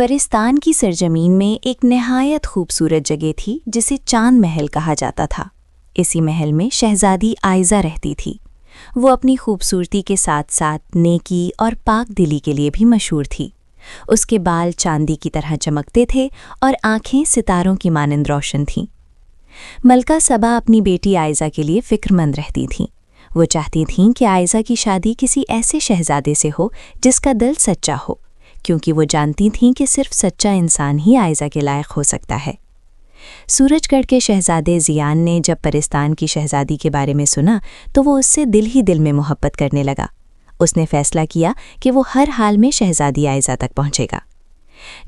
پرستان کی سرزمین میں ایک نہایت خوبصورت جگہ تھی جسے چاند محل کہا جاتا تھا۔ اسی محل میں شہزادی آئزہ رہتی تھی۔ وہ اپنی خوبصورتی کے ساتھ ساتھ نیکی اور پاک دلی کے لیے بھی مشہور تھی۔ اس کے بال چاندی کی طرح چمکتے تھے اور آنکھیں ستاروں کی مانند روشن تھیں۔ ملکہ سبا اپنی بیٹی آئزہ کے لیے فکر مند رہتی تھیں۔ وہ چاہتی تھیں کہ آئزہ کی شادی کسی ایسے شہزادے سے ہو جس کا دل سچا ہو، کیونکہ وہ جانتی تھیں کہ صرف سچا انسان ہی آئزہ کے لائق ہو سکتا ہے۔ سورج گڑھ کے شہزادے زیان نے جب پرستان کی شہزادی کے بارے میں سنا تو وہ اس سے دل ہی دل میں محبت کرنے لگا۔ اس نے فیصلہ کیا کہ وہ ہر حال میں شہزادی آئزہ تک پہنچے گا۔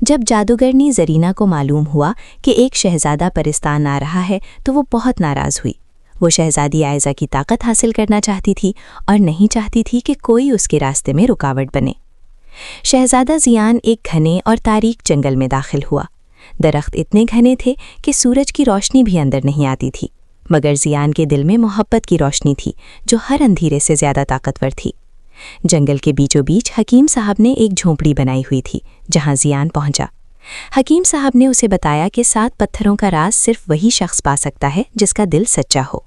جب جادوگرنی زرینہ کو معلوم ہوا کہ ایک شہزادہ پرستان آ رہا ہے تو وہ بہت ناراض ہوئی۔ وہ شہزادی آئزہ کی طاقت حاصل کرنا چاہتی تھی اور نہیں چاہتی تھی کہ کوئی اس کے راستے میں رکاوٹ بنے۔ شہزادہ زیان ایک گھنے اور تاریک جنگل میں داخل ہوا۔ درخت اتنے گھنے تھے کہ سورج کی روشنی بھی اندر نہیں آتی تھی، مگر زیان کے دل میں محبت کی روشنی تھی جو ہر اندھیرے سے زیادہ طاقتور تھی۔ جنگل کے بیچوں بیچ حکیم صاحب نے ایک جھونپڑی بنائی ہوئی تھی جہاں زیان پہنچا۔ حکیم صاحب نے اسے بتایا کہ 7 پتھروں کا راز صرف وہی شخص پا سکتا ہے جس کا دل سچا ہو۔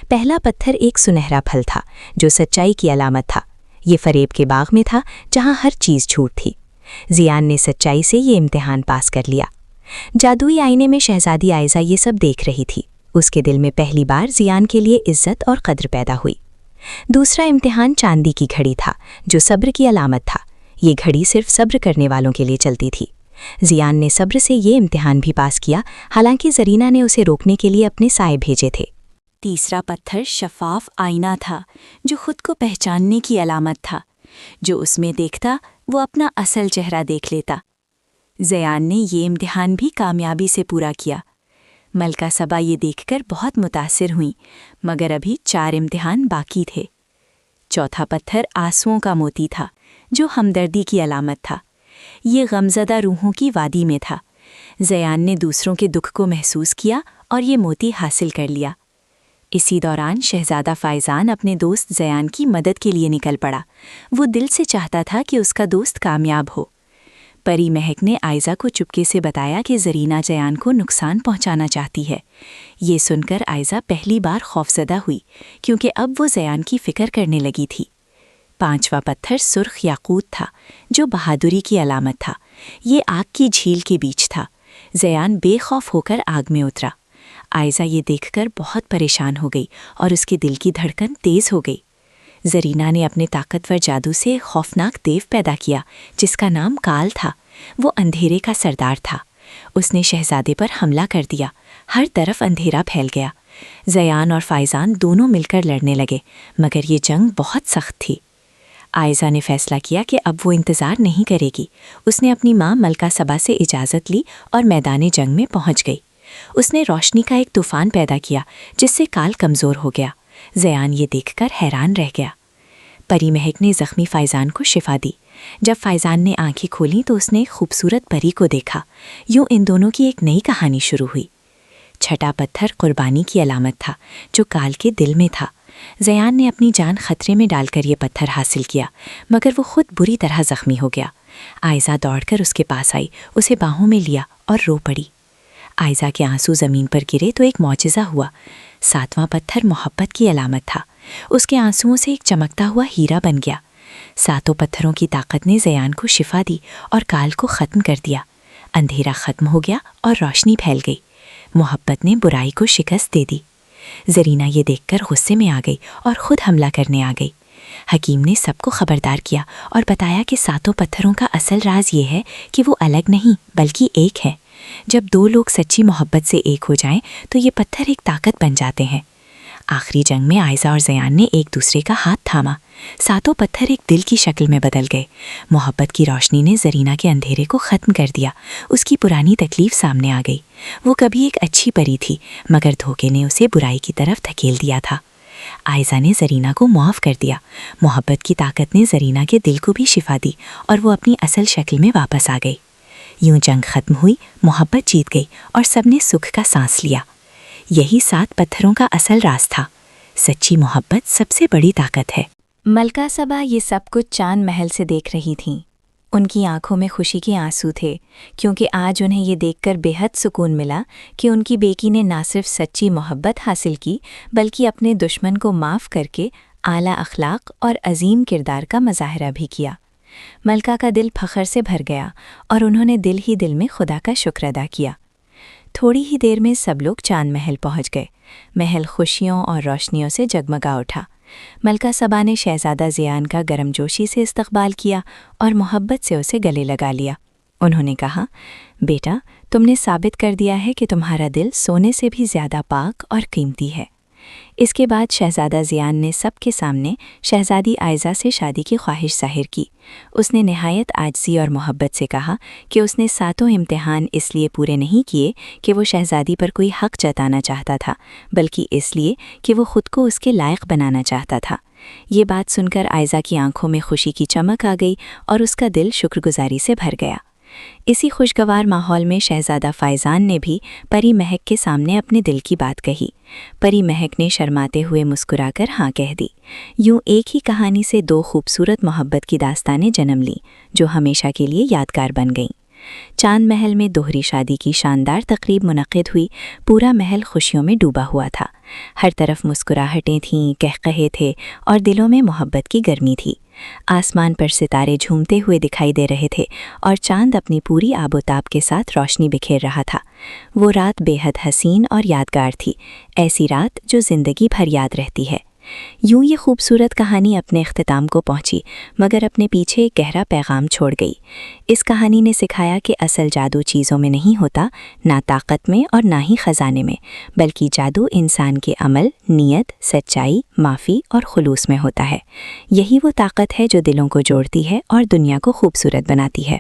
پہلا پتھر ایک سنہرا پھل تھا جو سچائی کی علامت تھا۔ یہ فریب کے باغ میں تھا جہاں ہر چیز جھوٹ تھی۔ زیان نے سچائی سے یہ امتحان پاس کر لیا۔ جادوئی آئینے میں شہزادی آئزہ یہ سب دیکھ رہی تھی۔ اس کے دل میں پہلی بار زیان کے لیے عزت اور قدر پیدا ہوئی۔ دوسرا امتحان چاندی کی گھڑی تھا جو صبر کی علامت تھا۔ یہ گھڑی صرف صبر کرنے والوں کے لیے چلتی تھی۔ زیان نے صبر سے یہ امتحان بھی پاس کیا، حالانکہ زرینہ نے اسے روکنے کے لیے اپنے سائے بھیجے تھے۔ تیسرا پتھر شفاف آئینہ تھا جو خود کو پہچاننے کی علامت تھا۔ جو اس میں دیکھتا وہ اپنا اصل چہرہ دیکھ لیتا۔ زیان نے یہ امتحان بھی کامیابی سے پورا کیا۔ ملکہ سبا یہ دیکھ کر بہت متاثر ہوئیں، مگر ابھی 4 امتحان باقی تھے۔ چوتھا پتھر آنسوؤں کا موتی تھا جو ہمدردی کی علامت تھا۔ یہ غمزدہ روحوں کی وادی میں تھا۔ زیان نے دوسروں کے دکھ کو محسوس کیا اور یہ موتی حاصل کر لیا۔ اسی دوران شہزادہ فائزان اپنے دوست زیان کی مدد کے لیے نکل پڑا۔ وہ دل سے چاہتا تھا کہ اس کا دوست کامیاب ہو۔ پری مہک نے آئزہ کو چپکے سے بتایا کہ زرینہ زیان کو نقصان پہنچانا چاہتی ہے۔ یہ سن کر آئزہ پہلی بار خوفزدہ ہوئی، کیونکہ اب وہ زیان کی فکر کرنے لگی تھی۔ 5واں پتھر سرخ یاقوت تھا جو بہادری کی علامت تھا۔ یہ آگ کی جھیل کے بیچ تھا۔ زیان بے خوف ہو کر آگ میں اترا۔ آئزہ یہ دیکھ کر بہت پریشان ہو گئی اور اس کے دل کی دھڑکن تیز ہو گئی۔ زرینہ نے اپنے طاقتور جادو سے خوفناک دیو پیدا کیا جس کا نام کال تھا۔ وہ اندھیرے کا سردار تھا۔ اس نے شہزادے پر حملہ کر دیا۔ ہر طرف اندھیرا پھیل گیا۔ زیان اور فائزان دونوں مل کر لڑنے لگے، مگر یہ جنگ بہت سخت تھی۔ آئزہ نے فیصلہ کیا کہ اب وہ انتظار نہیں کرے گی۔ اس نے اپنی ماں ملکہ سبا سے اجازت لی اور میدان جنگ میں پہنچ گئی۔ اس نے روشنی کا ایک طوفان پیدا کیا جس سے کال کمزور ہو گیا۔ زیان یہ دیکھ کر حیران رہ گیا۔ پری مہک نے زخمی فائزان کو شفا دی۔ جب فائزان نے آنکھیں کھولیں تو اس نے ایک خوبصورت پری کو دیکھا۔ یوں ان دونوں کی ایک نئی کہانی شروع ہوئی۔ چھٹا پتھر قربانی کی علامت تھا جو کال کے دل میں تھا۔ زیان نے اپنی جان خطرے میں ڈال کر یہ پتھر حاصل کیا، مگر وہ خود بری طرح زخمی ہو گیا۔ آئزہ دوڑ کر اس کے پاس آئی، اسے باہوں میں لیا اور رو پڑی۔ آئزہ کے آنسو زمین پر گرے تو ایک معجزہ ہوا۔ 7واں پتھر محبت کی علامت تھا۔ اس کے آنسوؤں سے ایک چمکتا ہوا ہیرا بن گیا۔ 7 پتھروں کی طاقت نے زیان کو شفا دی اور کال کو ختم کر دیا۔ اندھیرا ختم ہو گیا اور روشنی پھیل گئی۔ محبت نے برائی کو شکست دے دی۔ زرینہ یہ دیکھ کر غصے میں آ گئی اور خود حملہ کرنے آ گئی۔ حکیم نے سب کو خبردار کیا اور بتایا کہ 7 پتھروں کا اصل راز یہ ہے کہ وہ الگ نہیں بلکہ ایک ہے۔ جب 2 لوگ سچی محبت سے ایک ہو جائیں تو یہ پتھر ایک طاقت بن جاتے ہیں۔ آخری جنگ میں آئزہ اور زیان نے ایک دوسرے کا ہاتھ تھاما۔ 7 پتھر ایک دل کی شکل میں بدل گئے۔ محبت کی روشنی نے زرینہ کے اندھیرے کو ختم کر دیا۔ اس کی پرانی تکلیف سامنے آ گئی۔ وہ کبھی ایک اچھی پری تھی، مگر دھوکے نے اسے برائی کی طرف دھکیل دیا تھا۔ آئزہ نے زرینہ کو معاف کر دیا۔ محبت کی طاقت نے زرینہ کے دل کو بھی شفا دی اور وہ اپنی اصل شکل میں واپس آ گئی۔ یوں جنگ ختم ہوئی، محبت جیت گئی اور سب نے سکھ کا سانس لیا۔ یہی 7 پتھروں کا اصل راز تھا۔ سچی محبت سب سے بڑی طاقت ہے۔ ملکہ سبا یہ سب کچھ چاند محل سے دیکھ رہی تھیں۔ ان کی آنکھوں میں خوشی کے آنسو تھے، کیونکہ آج انہیں یہ دیکھ کر بے حد سکون ملا کہ ان کی بیٹی نے نہ صرف سچی محبت حاصل کی بلکہ اپنے دشمن کو معاف کر کے اعلیٰ اخلاق اور عظیم کردار کا مظاہرہ بھی کیا۔ ملکہ کا دل فخر سے بھر گیا اور انہوں نے دل ہی دل میں خدا کا شکر ادا کیا۔ تھوڑی ہی دیر میں سب لوگ چاند محل پہنچ گئے۔ محل خوشیوں اور روشنیوں سے جگمگا اٹھا۔ ملکہ سبا نے شہزادہ زیان کا گرم جوشی سے استقبال کیا اور محبت سے اسے گلے لگا لیا۔ انہوں نے کہا، بیٹا، تم نے ثابت کر دیا ہے کہ تمہارا دل سونے سے بھی زیادہ پاک اور قیمتی ہے۔ اس کے بعد شہزادہ زیان نے سب کے سامنے شہزادی آئزہ سے شادی کی خواہش ظاہر کی۔ اس نے نہایت عاجزی اور محبت سے کہا کہ اس نے 7 امتحان اس لیے پورے نہیں کیے کہ وہ شہزادی پر کوئی حق جتانا چاہتا تھا، بلکہ اس لیے کہ وہ خود کو اس کے لائق بنانا چاہتا تھا۔ یہ بات سن کر آئزہ کی آنکھوں میں خوشی کی چمک آ گئی اور اس کا دل شکر گزاری سے بھر گیا۔ اسی خوشگوار ماحول میں شہزادہ فائزان نے بھی پری مہک کے سامنے اپنے دل کی بات کہی۔ پری مہک نے شرماتے ہوئے مسکرا کر ہاں کہہ دی۔ یوں ایک ہی کہانی سے 2 خوبصورت محبت کی داستانیں جنم لیں، جو ہمیشہ کے لیے یادگار بن گئیں۔ چاند محل میں دوہری شادی کی شاندار تقریب منعقد ہوئی۔ پورا محل خوشیوں میں ڈوبا ہوا تھا۔ ہر طرف مسکراہٹیں تھیں، قہقہے تھے اور دلوں میں محبت کی گرمی تھی۔ آسمان پر ستارے جھومتے ہوئے دکھائی دے رہے تھے اور چاند اپنی پوری آب و تاب کے ساتھ روشنی بکھیر رہا تھا۔ وہ رات بے حد حسین اور یادگار تھی، ایسی رات جو زندگی بھر یاد رہتی ہے۔ یوں یہ خوبصورت کہانی اپنے اختتام کو پہنچی، مگر اپنے پیچھے ایک گہرا پیغام چھوڑ گئی۔ اس کہانی نے سکھایا کہ اصل جادو چیزوں میں نہیں ہوتا، نہ طاقت میں اور نہ ہی خزانے میں، بلکہ جادو انسان کے عمل، نیت، سچائی، معافی اور خلوص میں ہوتا ہے۔ یہی وہ طاقت ہے جو دلوں کو جوڑتی ہے اور دنیا کو خوبصورت بناتی ہے۔